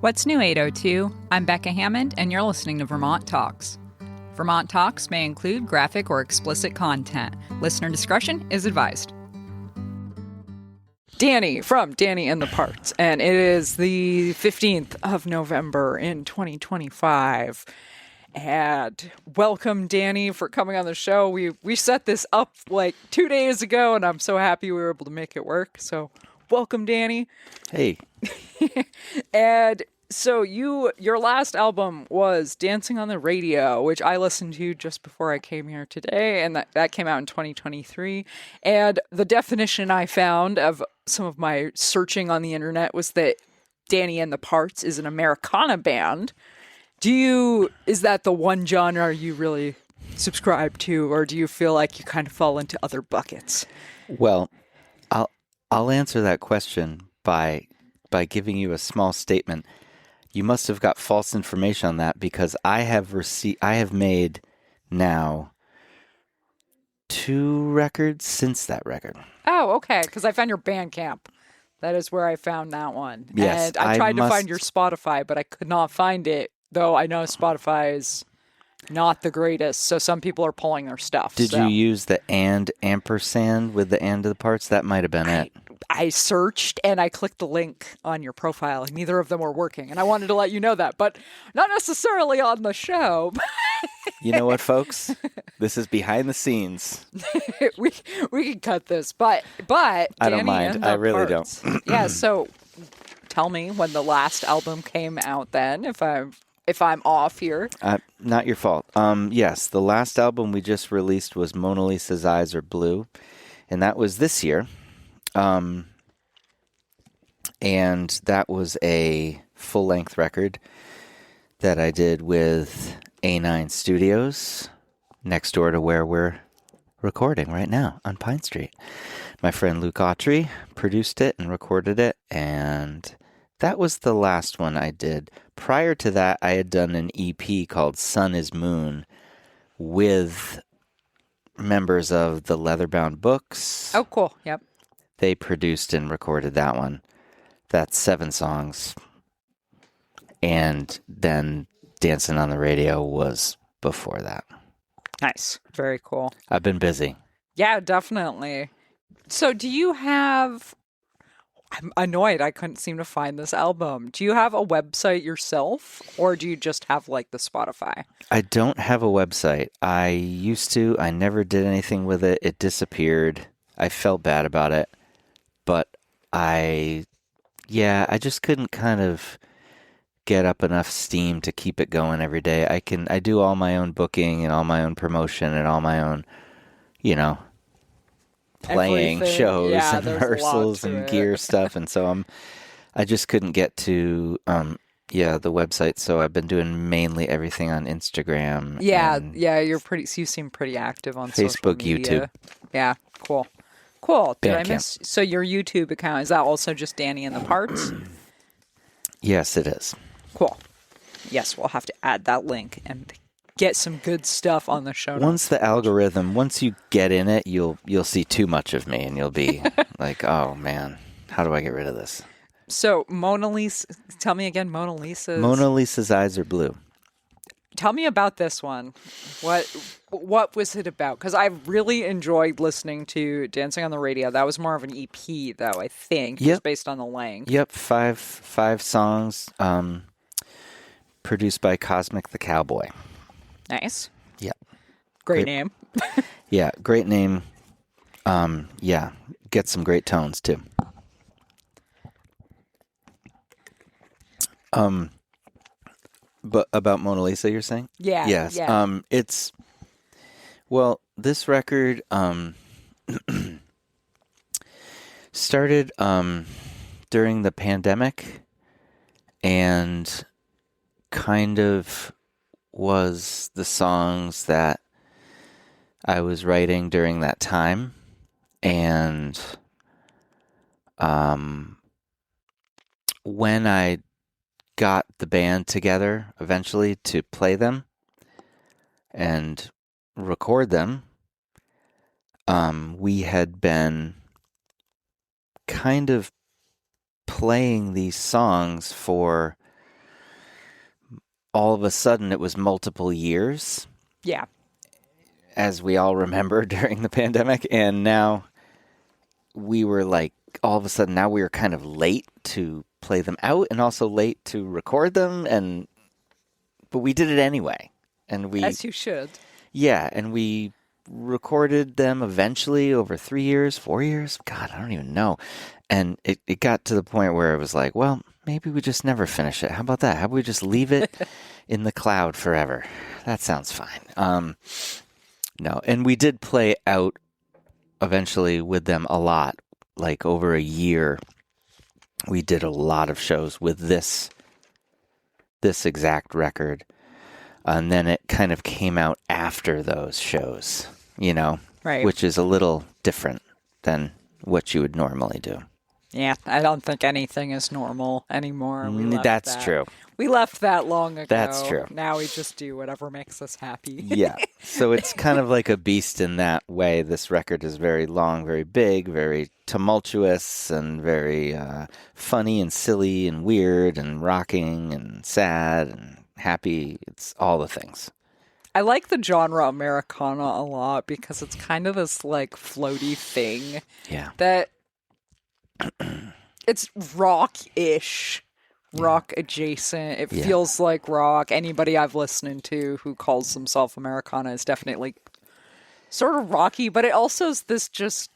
What's new, 802? I'm Becca Hammond, and you're listening to Vermont Talks. Vermont Talks may include graphic or explicit content. Listener discretion is advised. Danny from Danny and the Parts, and it is the 15th of November in 2025. And welcome, Danny, for coming on the show. We set this up like 2 days ago, and I'm so happy we were able to make it work. So welcome, Danny. Hey. And so your last album was Dancing on the Radio, which I listened to just before I came here today, and that came out in 2023. And the definition I found of some of my searching on the internet was that Danny and the Parts is an Americana band. Is that the one genre you really subscribe to, or do you feel like you kind of fall into other buckets? Well, I'll answer that question by giving you a small statement. You must have got false information on that, because I have made now 2 records since that record. Oh, okay, because I found your Bandcamp. That is where I found that one. Yes, and I tried to find your Spotify, but I could not find it, though I know Spotify is not the greatest, so some people are pulling their stuff. Did you use the ampersand with the and of the parts? That might have been it. I searched and I clicked the link on your profile. Neither of them were working, and I wanted to let you know that, but not necessarily on the show. You know what, folks? This is behind the scenes. we can cut this, but I Danny don't mind. I really Parts. don't. Yeah. So tell me when the last album came out. Then, if I'm off here, not your fault. Yes, the last album we just released was Mona Lisa's Eyes Are Blue, and that was this year. And that was a full-length record that I did with A9 Studios, next door to where we're recording right now on Pine Street. My friend Luke Autry produced it and recorded it, and that was the last one I did. Prior to that, I had done an EP called Sun is Moon with members of the Leatherbound Books. Oh, cool. Yep. They produced and recorded that one. That's 7 songs. And then Dancing on the Radio was before that. Nice. Very cool. I've been busy. Yeah, definitely. So do you have... I'm annoyed I couldn't seem to find this album. Do you have a website yourself, or do you just have, like, the Spotify? I don't have a website. I used to. I never did anything with it. It disappeared. I felt bad about it. But I just couldn't kind of get up enough steam to keep it going every day. I do all my own booking and all my own promotion and all my own, playing Everything. shows Yeah, and there's a lot rehearsals to and it. gear stuff. And so I just couldn't get to, the website. So I've been doing mainly everything on Instagram. Yeah, and you seem pretty active on social Facebook, media. YouTube. Yeah, cool. Did I Bandcamp. miss? So your YouTube account, is that also just Danny and the Parts? Yes, it is. Cool. Yes, we'll have to add that link and get some good stuff on the show notes. Once you get in it, you'll see too much of me, and you'll be like, oh man, how do I get rid of this? So Mona Lisa, tell me again, Mona Lisa's Eyes Are Blue. Tell me about this one. What was it about? Because I really enjoyed listening to Dancing on the Radio. That was more of an EP, though, I think, just based on the length. Yep, five songs, produced by Cosmic the Cowboy. Nice. Yep. Great name. Yeah, great name. Get some great tones, too. But about Mona Lisa, you're saying? Yeah. Yes. Yeah. This record started during the pandemic, and kind of was the songs that I was writing during that time. And when I got the band together eventually to play them and record them, we had been kind of playing these songs for all of a sudden it was multiple years, Yeah. as we all remember during the pandemic. And now we were like, all of a sudden now we were kind of late to play them out and also late to record them. But we did it anyway. And As you should. Yeah, and we recorded them eventually over 3 years, 4 years. God, I don't even know. And it got to the point where it was like, well, maybe we just never finish it. How about that? How about we just leave it in the cloud forever? That sounds fine. No, and we did play out eventually with them a lot, like over a year. We did a lot of shows with this exact record. And then it kind of came out after those shows, Right. which is a little different than what you would normally do. Yeah, I don't think anything is normal anymore. That's true. We left that long ago. That's true. Now we just do whatever makes us happy. Yeah. So it's kind of like a beast in that way. This record is very long, very big, very tumultuous, and very funny and silly and weird and rocking and sad and happy. It's all the things. I like the genre Americana a lot because it's kind of this like floaty thing. Yeah. That it's rock-ish, rock adjacent. It feels like rock. Anybody I've listened to who calls themselves Americana is definitely sort of rocky, but it also is this just...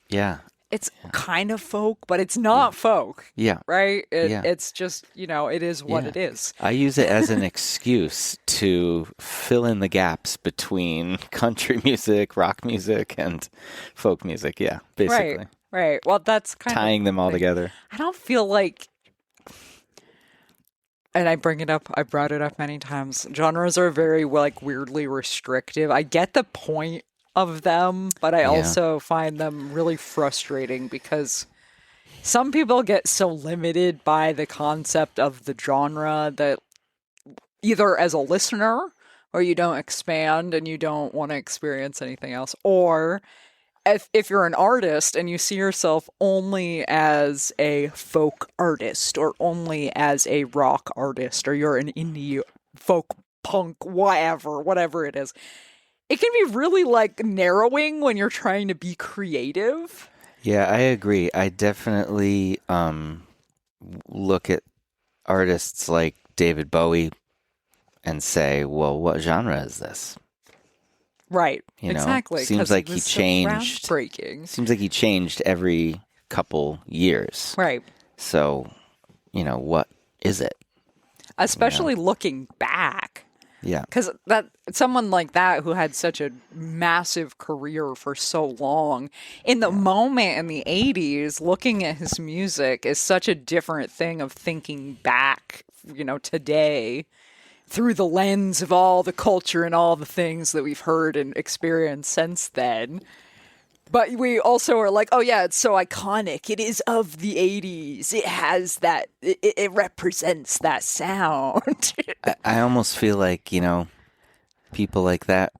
Yeah. It's kind of folk, but it's not folk. Yeah. Right? It's just, it is what it is. I use it as an excuse to fill in the gaps between country music, rock music, and folk music. Yeah, basically. Right. Well, that's kind of tying them all together. I don't feel like, and I brought it up many times, genres are very like weirdly restrictive. I get the point of them, but I also find them really frustrating because some people get so limited by the concept of the genre that either as a listener or you don't expand and you don't want to experience anything else, or if you're an artist and you see yourself only as a folk artist or only as a rock artist, or you're an indie folk punk, whatever it is, it can be really like narrowing when you're trying to be creative. Yeah, I agree. I definitely look at artists like David Bowie and say, well, what genre is this? Right. Exactly. Seems like he changed. Groundbreaking. Seems like he changed every couple years. Right. So, what is it? Especially looking back. Yeah. Because someone like that who had such a massive career for so long, in the moment in the 80s, looking at his music is such a different thing of thinking back, today, through the lens of all the culture and all the things that we've heard and experienced since then. But we also are like, oh yeah, it's so iconic. It is of the 80s. It has that, it represents that sound. I almost feel like, people like that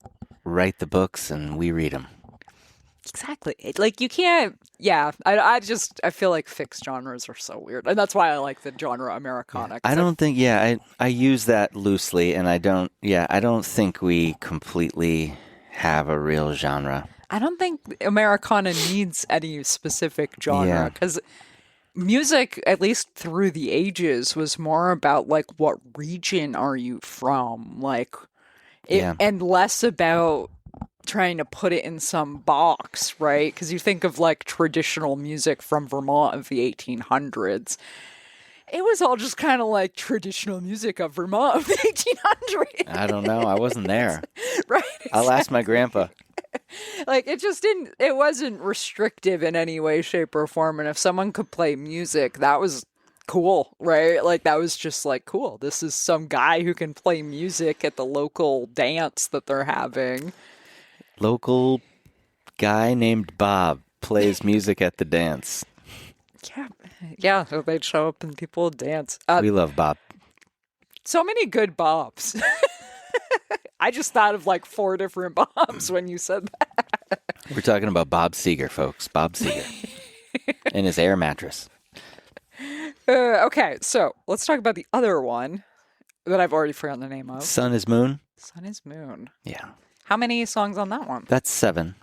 write the books and we read them. Exactly. Like you can't, I feel like fixed genres are so weird. And that's why I like the genre Americana. I don't think, I use that loosely, and I don't think we completely have a real genre. I don't think Americana needs any specific genre because music, at least through the ages, was more about like what region are you from, and less about trying to put it in some box, right? Because you think of like traditional music from Vermont of the 1800s. It was all just kind of like traditional music of Vermont of the 1800s. I don't know. I wasn't there. Right. I'll ask my grandpa. Like, it wasn't restrictive in any way, shape, or form. And if someone could play music, that was cool, right? Like, that was just like, cool. This is some guy who can play music at the local dance that they're having. Local guy named Bob plays music at the dance. Yeah, they'd show up and people would dance. We love Bob. So many good Bobs. I just thought of like 4 different Bobs when you said that. We're talking about Bob Seger, folks. Bob Seger. And his air mattress. Okay, so let's talk about the other one. that I've already forgotten the name of. Sun is Moon. Sun is Moon. Yeah. How many songs on that one? That's 7.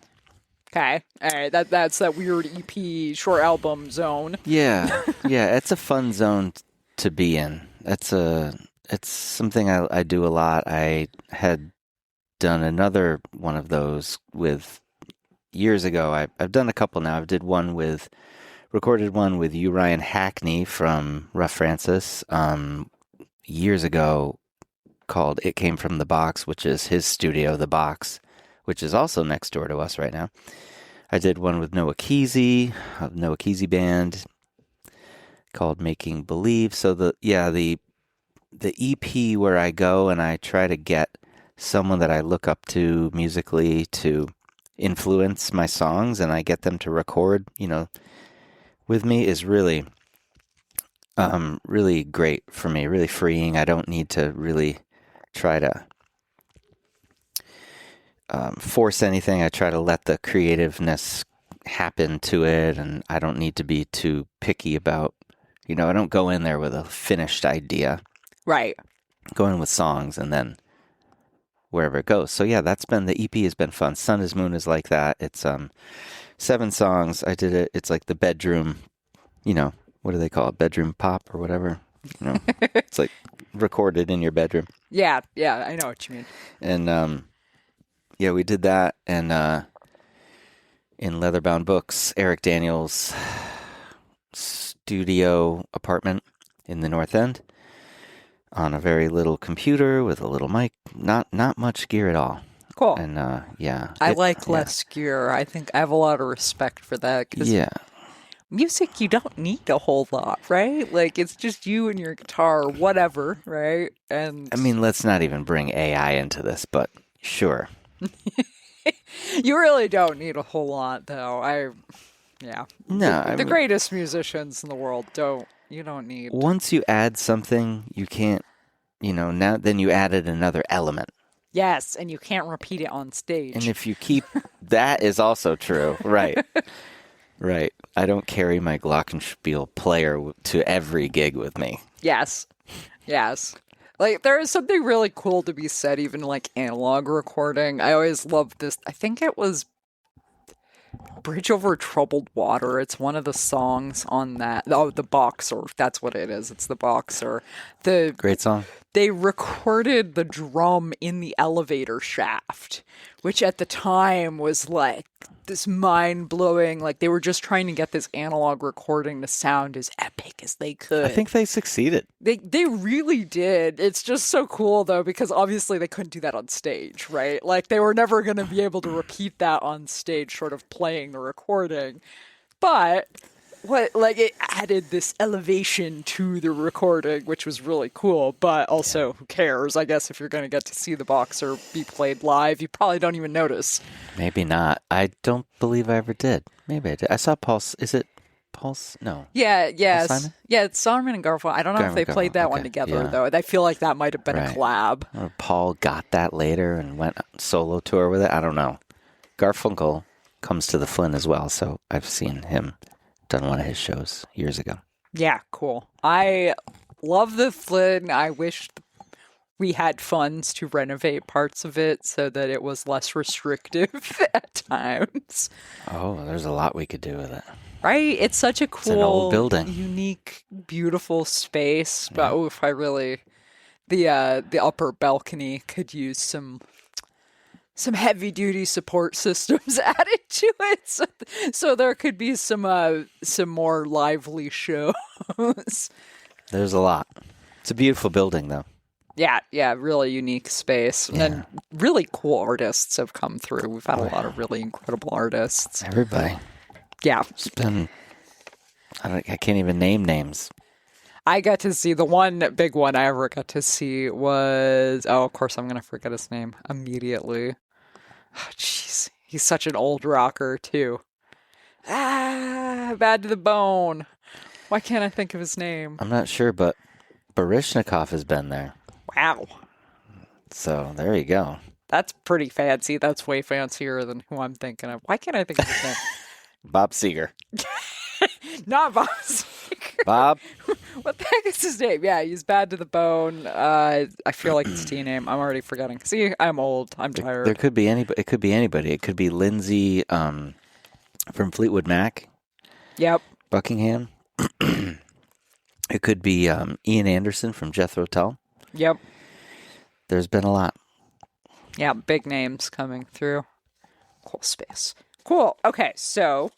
Okay. All right. That's that weird EP short album zone. Yeah. Yeah. It's a fun zone to be in. It's something I do a lot. I had done another one of those with years ago. I've done a couple now. Recorded one with Ryan Hackney from Rough Francis years ago called It Came From the Box, which is his studio, The Box, which is also next door to us right now. I did one with Noah Kesey, of Noah Kesey Band, called Making Believe. So the EP where I go and I try to get someone that I look up to musically to influence my songs, and I get them to record, with me, is really, really great for me, really freeing. I don't need to really try to force anything. I try to let the creativeness happen to it, and I don't need to be too picky about, I don't go in there with a finished idea. Right. Go in with songs and then wherever it goes. So yeah, the EP has been fun. Sun is Moon is like that. It's 7 songs. I did it. It's like the bedroom, what do they call it? Bedroom pop or whatever. It's like recorded in your bedroom. Yeah, I know what you mean. And yeah, we did that, and in Leatherbound Books, Eric Daniels' studio apartment in the North End, on a very little computer with a little mic, not much gear at all. Cool. And yeah, I like less gear. I think I have a lot of respect for that. 'Cause music, you don't need a whole lot, right? Like, it's just you and your guitar or whatever, right? And I mean, let's not even bring AI into this, but sure. You really don't need a whole lot, though. No, the greatest musicians in the world you don't need. Once you add something, you can't, now then you added another element. Yes, and you can't repeat it on stage. And if you keep, that is also true, right? Right. I don't carry my glockenspiel player to every gig with me. Yes. Like, there is something really cool to be said, even like analog recording. I always loved this. I think it was Bridge Over Troubled Water. It's one of the songs on that. Oh, The Boxer. That's what it is. It's The Boxer. Great song. They recorded the drum in the elevator shaft, which at the time was like this mind-blowing, like they were just trying to get this analog recording to sound as epic as they could. I think they succeeded. They really did. It's just so cool though, because obviously they couldn't do that on stage, right? Like they were never going to be able to repeat that on stage, sort of playing the recording. But it added this elevation to the recording, which was really cool. But also, who cares? I guess if you're going to get to see the Boxer be played live, you probably don't even notice. Maybe not. I don't believe I ever did. Maybe I did. I saw Pulse. Is it Pulse? No. Yeah. Simon? Yeah, it's Simon and Garfunkel. I don't know if they played that one together, though. I feel like that might have been a collab. Or Paul got that later and went solo tour with it. I don't know. Garfunkel comes to the Flynn as well, so I've seen him. Done one of his shows years ago. Yeah, cool. I love the Flynn. I wish we had funds to renovate parts of it so that it was less restrictive at times. Oh, there's a lot we could do with it. Right? It's such a cool, it's an old building. Unique, beautiful space. But if I really, the upper balcony could use some heavy duty support systems added to it, so there could be some more lively shows. There's a lot. It's a beautiful building, though. Yeah, really unique space, and really cool artists have come through. We've had a lot of really incredible artists. Everybody. Yeah, it's been. I can't even name names. I got to see the one big one I ever got to see was of course I'm gonna forget his name immediately. Oh, jeez, he's such an old rocker too. Bad to the bone. Why can't I think of his name? I'm not sure, but Baryshnikov has been there. Wow. So there you go. That's pretty fancy. That's way fancier than who I'm thinking of. Why can't I think of his name? Bob Seger. Not Bob Seger. Bob. What the heck is his name? Yeah, he's bad to the bone. I feel like it's a T name. I'm already forgetting. See, I'm old. I'm There tired. could be anybody. It could be anybody. It could be Lindsay from Fleetwood Mac, Yep. Buckingham. It could be Ian Anderson from Jethro Tull. Yep. There's been a lot. Yeah, big names coming through. Cool space. Cool. Okay, so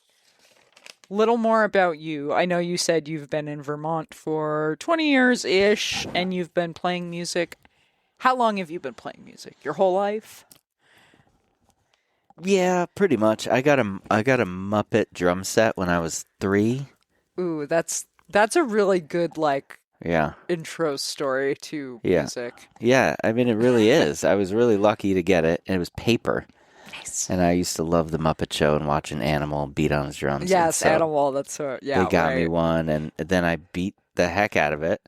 little more about you. I know you said you've been in Vermont for 20 years-ish, and you've been playing music. How long have you been playing music? Your whole life? Yeah, pretty much. I got a Muppet drum set when I was 3. Ooh, that's a really good Yeah. intro story to Yeah. music. Yeah, I mean, it really is. I was really lucky to get it, and it was paper. Nice. And I used to love the Muppet Show and watching Animal beat on his drums. Yes, so Animal. That's what. Yeah, they got right. me one, and then I beat the heck out of it.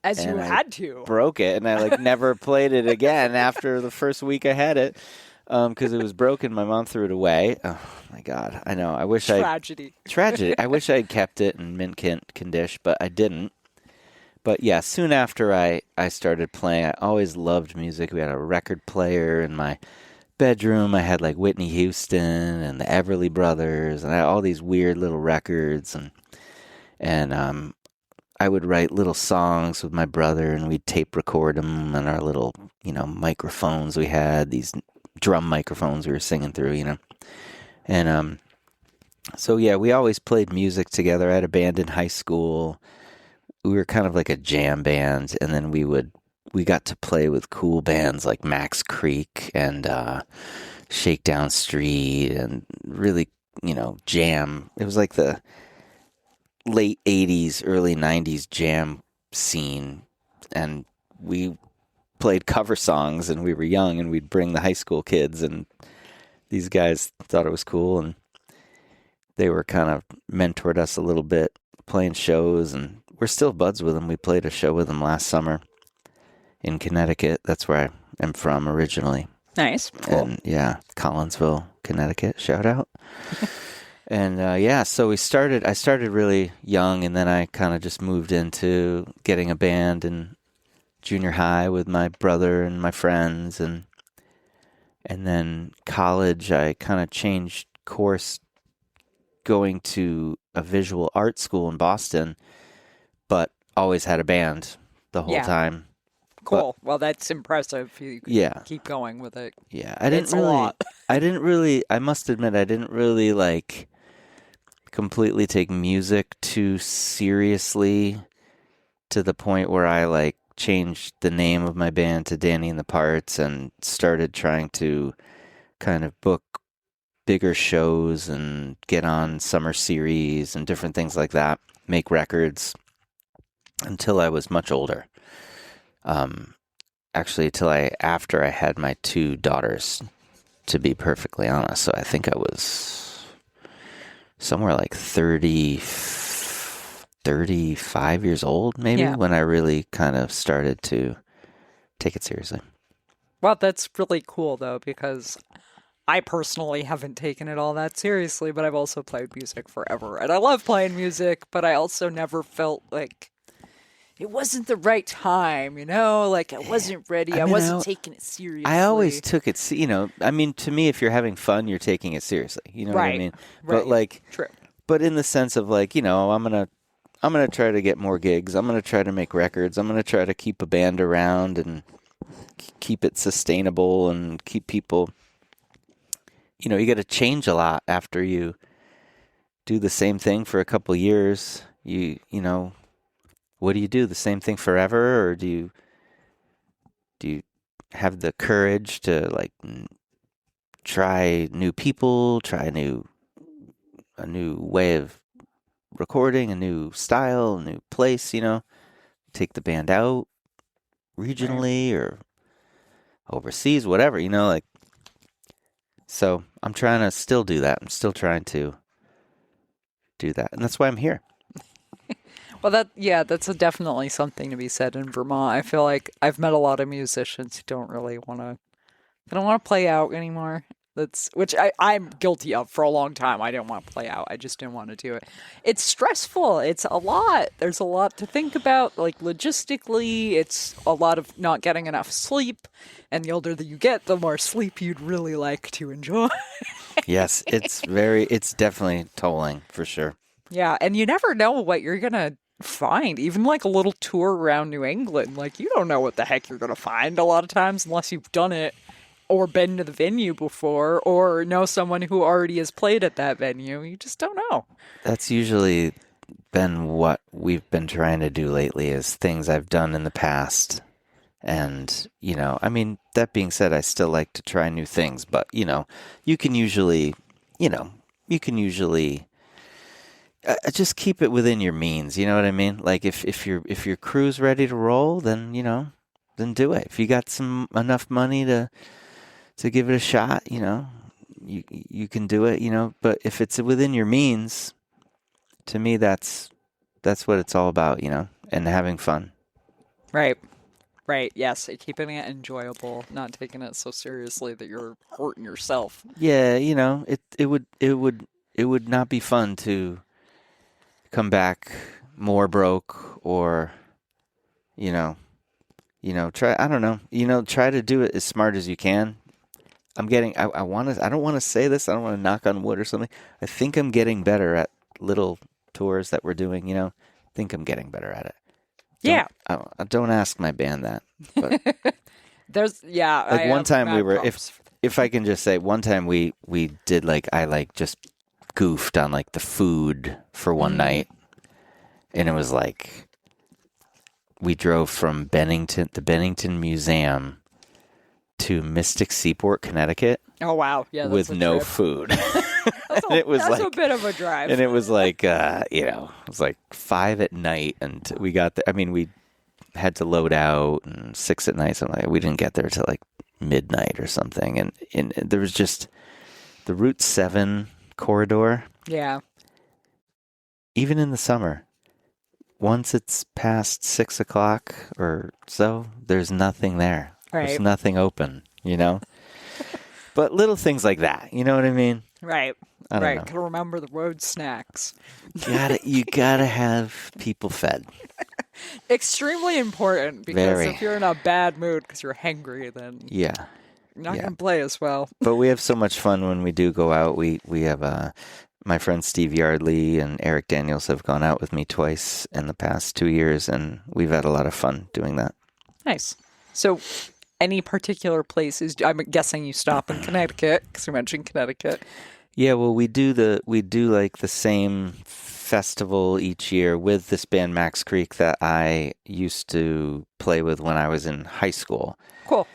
As you and I had to. Broke it, and I never played it again after the first week I had it, because it was broken. My mom threw it away. Oh my God, I know. I wish Tragedy. Tragedy. I wish I'd kept it in mint condition, but I didn't. But yeah, soon after I started playing, I always loved music. We had a record player in my bedroom. I had Whitney Houston and the Everly Brothers, and I had all these weird little records, and I would write little songs with my brother, and we'd tape record them on our little microphones. We had these drum microphones we were singing through, and so yeah, we always played music together. I had a band in high school. We were kind of like a jam band, and then we got to play with cool bands like Max Creek and Shakedown Street, and really, jam. It was like the late 80s, early 90s jam scene, and we played cover songs, and we were young, and we'd bring the high school kids, and these guys thought it was cool, and they were kind of mentored us a little bit, playing shows, and we're still buds with them. We played a show with them last summer in Connecticut. That's where I am from originally. Nice. Cool. And yeah, Collinsville, Connecticut. Shout out. And yeah, so I started really young, and then I kind of just moved into getting a band in junior high with my brother and my friends, and then college I kind of changed course, going to a visual art school in Boston, but always had a band the whole time. Cool. Well, that's impressive. You keep going with it. Yeah, It's a lot. I must admit, I didn't really completely take music too seriously, to the point where I changed the name of my band to Danny and the Parts, and started trying to kind of book bigger shows and get on summer series and different things like that, make records, until I was much older. Actually, after I had my 2 daughters, to be perfectly honest. So I think I was somewhere like 35 years old, maybe, when I really kind of started to take it seriously. Well, that's really cool, though, because I personally haven't taken it all that seriously, but I've also played music forever. And I love playing music, but I also never felt like it wasn't the right time, I wasn't ready. I wasn't taking it seriously. I always took it, to me, if you're having fun, you're taking it seriously. You know what I mean? Right. But True. But in the sense of I'm gonna try to get more gigs. I'm gonna try to make records. I'm gonna try to keep a band around and keep it sustainable and keep people. You got to change a lot after you do the same thing for a couple years. What do you do? The same thing forever, or do you have the courage to try new people, try a new way of recording, a new style, a new place, take the band out regionally or overseas, whatever, so I'm trying to still do that. I'm still trying to do that. And that's why I'm here. Well, that's definitely something to be said in Vermont. I feel like I've met a lot of musicians who don't really want to play out anymore. Which I'm guilty of for a long time. I didn't want to play out. I just didn't want to do it. It's stressful. It's a lot. There's a lot to think about. Like logistically, it's a lot of not getting enough sleep. And the older that you get, the more sleep you'd really like to enjoy. Yes, it's definitely tolling for sure. Yeah, and you never know what you're gonna find. Even like a little tour around New England, like you don't know what the heck you're gonna find a lot of times unless you've done it or been to the venue before or know someone who already has played at that venue. You just don't know. That's usually been what we've been trying to do lately is things I've done in the past. And, I mean, that being said, I still like to try new things, but, you can usually just keep it within your means. You know what I mean? Like if your crew's ready to roll, then, then do it. If you got enough money to give it a shot, you can do it, but if it's within your means, to me, that's what it's all about, and having fun. Right. Right. Yes. Keeping it enjoyable, not taking it so seriously that you're hurting yourself. Yeah. It would not be fun to come back more broke or, try, I don't know, try to do it as smart as you can. I don't want to say this. I don't want to knock on wood or something. I think I'm getting better at little tours that we're doing, I think I'm getting better at it. Don't ask my band that. But like one time we were, if I can just say, one time we did I just goofed on the food for one night, and it was we drove from the Bennington Museum to Mystic Seaport, Connecticut. Oh wow! Yeah, that's with no trip. Food. It was a bit of a drive. And it was it was 5 p.m, and we got there. I mean, we had to load out, and 6 p.m. So we didn't get there till midnight or something. And there was just the Route 7 corridor. Yeah. Even in the summer, once it's past 6 o'clock or so, there's nothing there. Right. There's nothing open, But little things like that, you know what I mean? Right. I don't know. Gotta remember the road snacks. You gotta have people fed. Extremely important because if you're in a bad mood because you're hangry, then you're not gonna play as well. But we have so much fun when we do go out. We have my friend Steve Yardley and Eric Daniels have gone out with me twice in the past 2 years, and we've had a lot of fun doing that. Nice. So, any particular places? I'm guessing you stop in Connecticut because you mentioned Connecticut. Yeah, well, we do the same festival each year with this band Max Creek that I used to play with when I was in high school. Cool.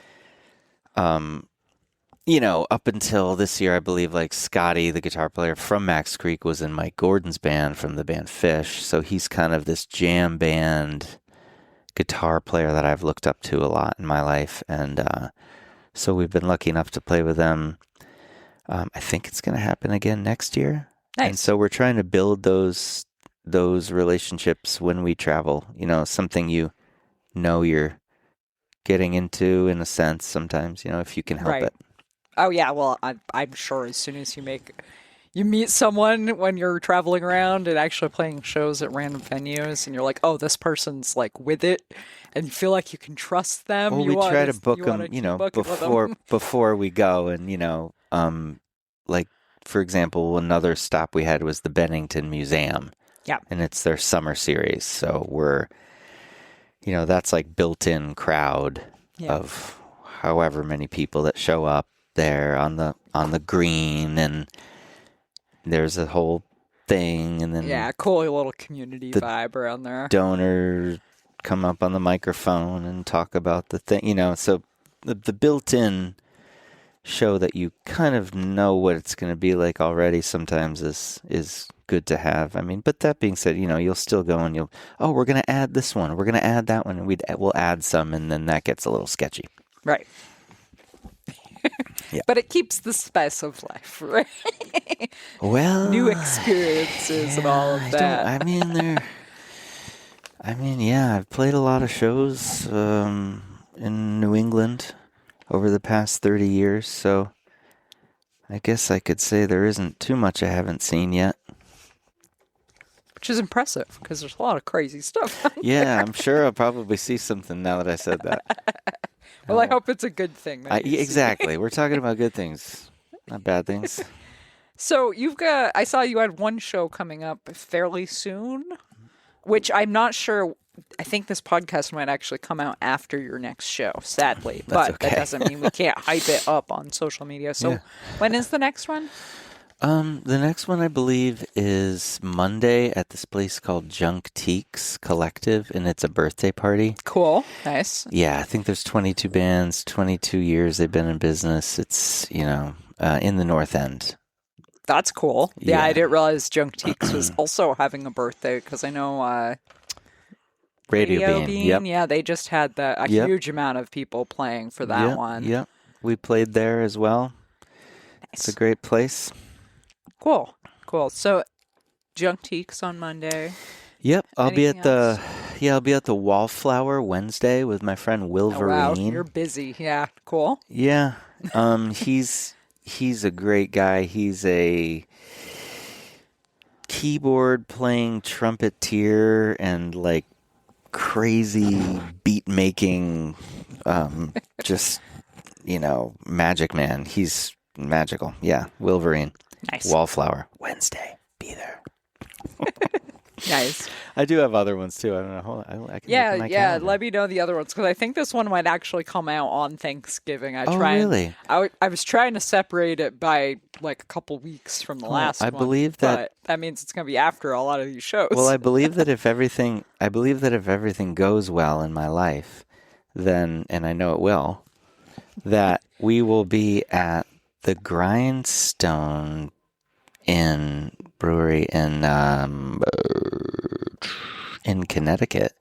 Up until this year, I believe Scotty, the guitar player from Max Creek, was in Mike Gordon's band from the band Fish. So he's kind of this jam band guitar player that I've looked up to a lot in my life. And so we've been lucky enough to play with them. I think it's going to happen again next year. Nice. And so we're trying to build those relationships when we travel. Something you're getting into in a sense sometimes, if you can help it. Oh yeah, well I'm sure as soon as you meet someone when you're traveling around and actually playing shows at random venues, and you're like, oh, this person's with it, and you feel like you can trust them. Well, we try to book them, before we go, and for example, another stop we had was the Bennington Museum. Yeah, and it's their summer series, so we're, that's built-in crowd of however many people that show up there on the green, and there's a whole thing, and then cool little community vibe around there. Donors come up on the microphone and talk about the thing, so the built-in show that you kind of know what it's going to be like already sometimes is good to have. I mean, but that being said, you'll still go and we're going to add this one, we're going to add that one, and we'll add some, and then that gets a little sketchy. Right. Yeah. But it keeps the spice of life, right? Well, new experiences and all of that. I've played a lot of shows in New England over the past 30 years, so I guess I could say there isn't too much I haven't seen yet. Which is impressive, because there's a lot of crazy stuff. Yeah, I'm sure I'll probably see something now that I said that. Well, I hope it's a good thing. That you see. Exactly. We're talking about good things, not bad things. So I saw you had one show coming up fairly soon, which I'm not sure. I think this podcast might actually come out after your next show, sadly. But okay. That doesn't mean we can't hype it up on social media. So Yeah. When is the next one? The next one I believe is Monday at this place called Junk Teaks Collective, and it's a birthday party. Cool. Nice. Yeah, I think there's 22 bands, 22 years they've been in business. It's, in the North End. That's cool. Yeah, Yeah. I didn't realize Junk Teaks was also having a birthday, because I know Radio Beam. Yep. Yeah, they just had a Yep. huge amount of people playing for that one. Yep. We played there as well. It's a great place. Cool. So Junk Teaks on Monday. Yep, I'll be Anything at I'll be at the Wallflower Wednesday with my friend Wolverine. Oh, wow, you're busy. Yeah, cool. Yeah. He's a great guy. He's a keyboard playing trumpeter and like crazy beat making just magic man. He's magical. Yeah, Wolverine. Nice. Wallflower Wednesday. Be there. Nice. I do have other ones too. I don't know. Hold on. I can look at my Yeah. calendar. Let me know the other ones, because I think this one might actually come out on Thanksgiving. Really? I was trying to separate it by like a couple weeks from the last I one. believe that- But that means it's going to be after a lot of these shows. Well, I believe that if everything goes well in my life, then, and I know it will, that we will be at the Grindstone Brewery in Connecticut,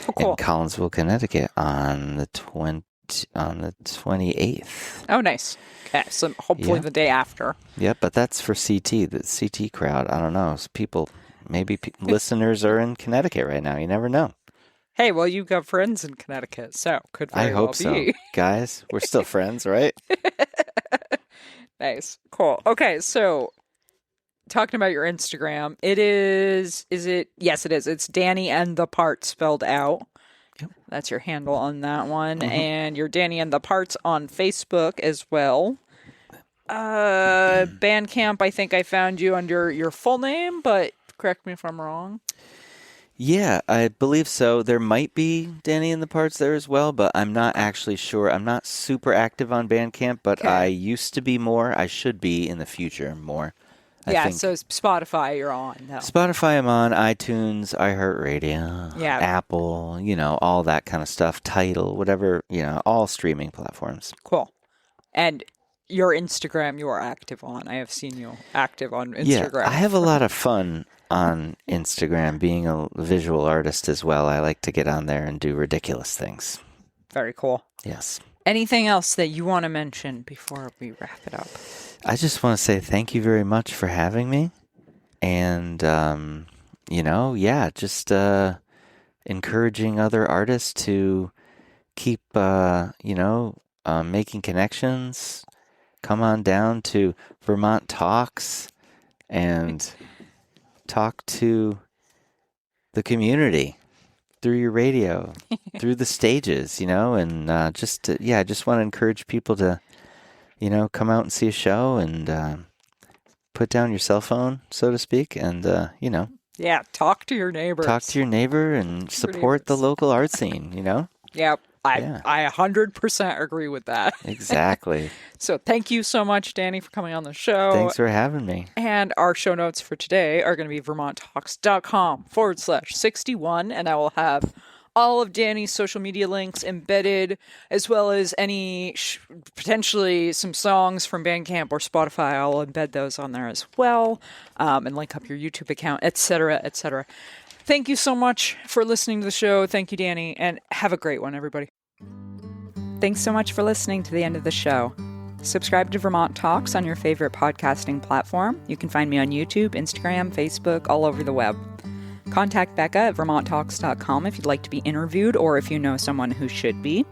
Oh, cool. in Collinsville, Connecticut, on the 28th. Oh, nice. Okay, so hopefully Yeah. the day after. Yep, but that's for CT. The CT crowd, I don't know. Listeners are in Connecticut right now. You never know. Hey, well, you've got friends in Connecticut, so could very I hope well so. be. Guys, we're still friends, right? Nice. Cool. Okay, so talking about your Instagram, is it? Yes, it is. It's Danny and the Part spelled out. Yep. That's your handle on that one. Mhm. And you're Danny and the Parts on Facebook as well. Bandcamp, I think I found you under your full name, but correct me if I'm wrong. Yeah, I believe so. There might be Danny in the Parts there as well, but I'm not actually sure. I'm not super active on Bandcamp, but Okay. I used to be more. I should be in the future more. I Yeah, think. so Spotify you're on. No. Spotify, I'm on, iTunes, iHeartRadio, Yeah. Apple, all that kind of stuff, Tidal, whatever, all streaming platforms. Cool. And your Instagram you are active on. I have seen you active on Instagram. Yeah, I have a lot of fun on Instagram being a visual artist as well. I like to get on there and do ridiculous things. Very cool. Yes. Anything else that you want to mention before we wrap it up? I just want to say thank you very much for having me. And, just encouraging other artists to keep, making connections. Come on down to Vermont Talks and talk to the community through your radio, through the stages, and I just want to encourage people to, come out and see a show and put down your cell phone, so to speak, and, Yeah, talk to your neighbors. talk to your neighbor and support the local art scene, Yeah, Yeah. I 100% agree with that. Exactly. So thank you so much, Danny, for coming on the show. Thanks for having me. And our show notes for today are going to be vermonttalks.com/61, and I will have all of Danny's social media links embedded, as well as any potentially some songs from Bandcamp or Spotify. I'll embed those on there as well, and link up your YouTube account, etc., etc. Thank you so much for listening to the show. Thank you, Danny, and have a great one, everybody. Thanks so much for listening to the end of the show. Subscribe to Vermont Talks on your favorite podcasting platform. You can find me on YouTube, Instagram, Facebook, all over the web. Contact Becca at vermonttalks.com if you'd like to be interviewed or if you know someone who should be.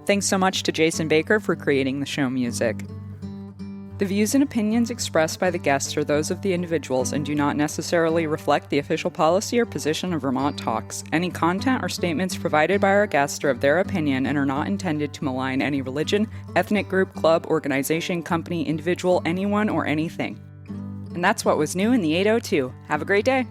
Thanks so much to Jason Baker for creating the show music. The views and opinions expressed by the guests are those of the individuals and do not necessarily reflect the official policy or position of Vermont Talks. Any content or statements provided by our guests are of their opinion and are not intended to malign any religion, ethnic group, club, organization, company, individual, anyone, or anything. And that's what was new in the 802. Have a great day.